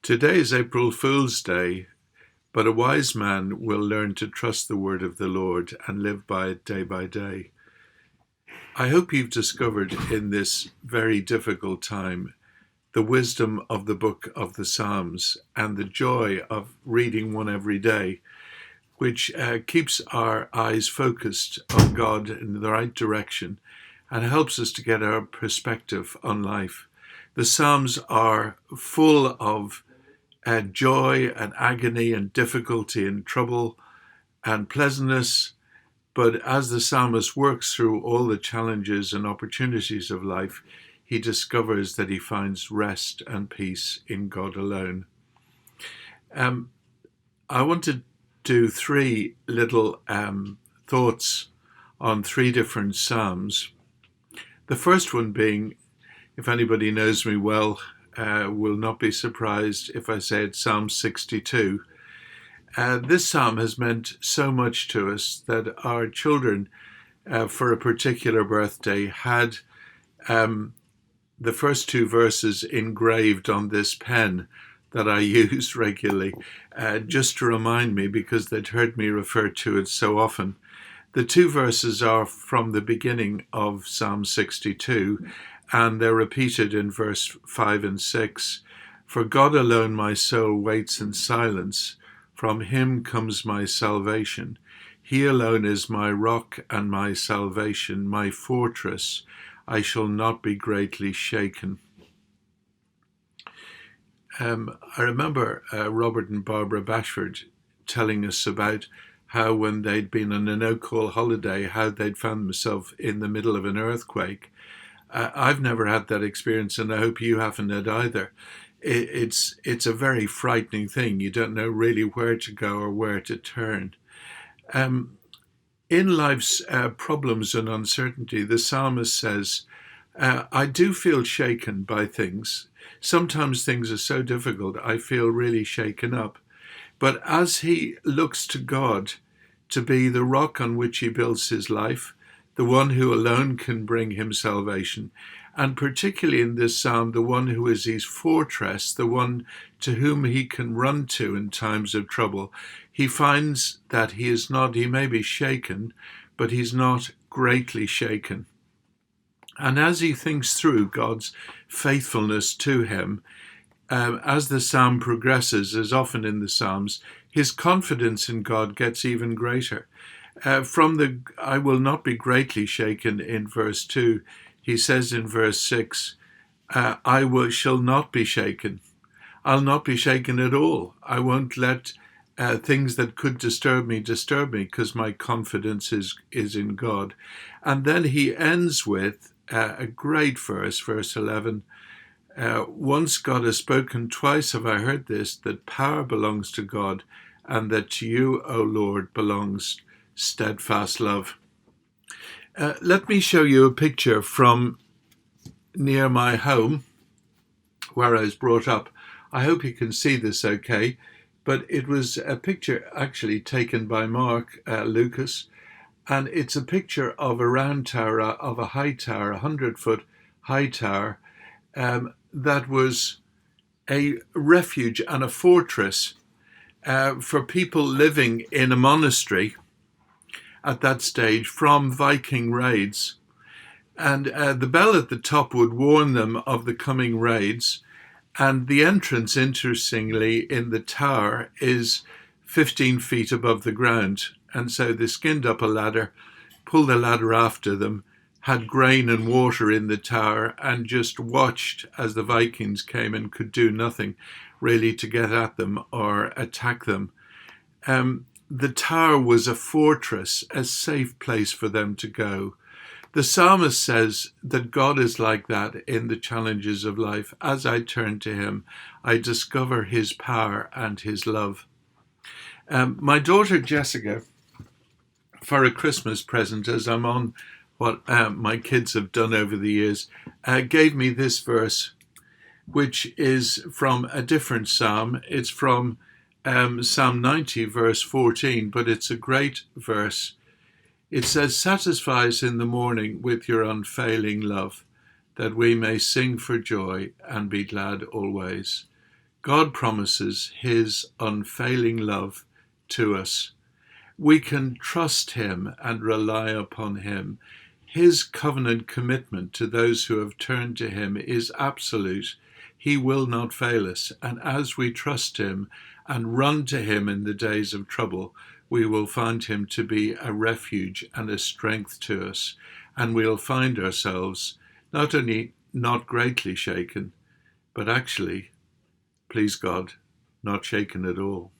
Today is April Fool's Day, but a wise man will learn to trust the word of the Lord and live by it day by day. I hope you've discovered in this very difficult time the wisdom of the book of the Psalms and the joy of reading one every day, which keeps our eyes focused on God in the right direction and helps us to get our perspective on life. The Psalms are full of joy and agony and difficulty and trouble and pleasantness. But as the psalmist works through all the challenges and opportunities of life, he discovers that he finds rest and peace in God alone. I want to do three little thoughts on three different psalms. The first one being, if anybody knows me well, will not be surprised if I say it's Psalm 62. This psalm has meant so much to us that our children, for a particular birthday, had the first two verses engraved on this pen that I use regularly, just to remind me because they'd heard me refer to it so often. The two verses are from the beginning of Psalm 62, and they're repeated in verse 5 and 6. For God alone my soul waits in silence. From him comes my salvation. He alone is my rock and my salvation, my fortress. I shall not be greatly shaken. I remember Robert and Barbara Bashford telling us about how when they'd been on a no-call holiday, how they'd found themselves in the middle of an earthquake. I've never had that experience, and I hope you haven't had either. It's a very frightening thing. You don't know really where to go or where to turn. In life's problems and uncertainty, the psalmist says, I do feel shaken by things. Sometimes things are so difficult, I feel really shaken up. But as he looks to God to be the rock on which he builds his life, the one who alone can bring him salvation, and particularly in this psalm, the one who is his fortress, the one to whom he can run to in times of trouble, he finds that he may be shaken, but he's not greatly shaken. And as he thinks through God's faithfulness to him, as the psalm progresses, as often in the Psalms, his confidence in God gets even greater. From the I will not be greatly shaken in verse 2, he says in verse 6, shall not be shaken. I'll not be shaken at all. I won't let things that could disturb me because my confidence is in God. And then he ends with a great verse, verse 11. Once God has spoken, twice have I heard this, that power belongs to God, and that to you, O Lord, belongs steadfast love. Let me show you a picture from near my home, where I was brought up. I hope you can see this okay, but it was a picture actually taken by Mark Lucas, and it's a picture of a round tower, of a high tower, 100-foot high tower, that was a refuge and a fortress for people living in a monastery at that stage from Viking raids. And the bell at the top would warn them of the coming raids. And the entrance, interestingly, in the tower is 15 feet above the ground. And so they skinned up a ladder, pulled the ladder after them, had grain and water in the tower, and just watched as the Vikings came and could do nothing really to get at them or attack them. The tower was a fortress, a safe place for them to go. The psalmist says that God is like that in the challenges of life. As I turn to him, I discover his power and his love. My daughter Jessica, for a Christmas present, as I'm on what my kids have done over the years, gave me this verse, which is from a different psalm. It's from Psalm 90, verse 14, but it's a great verse. It says, satisfy us in the morning with your unfailing love, that we may sing for joy and be glad always. God promises his unfailing love to us. We can trust him and rely upon him. His covenant commitment to those who have turned to him is absolute. He will not fail us. And as we trust him and run to him in the days of trouble, we will find him to be a refuge and a strength to us. And we'll find ourselves not only not greatly shaken, but actually, please God, not shaken at all.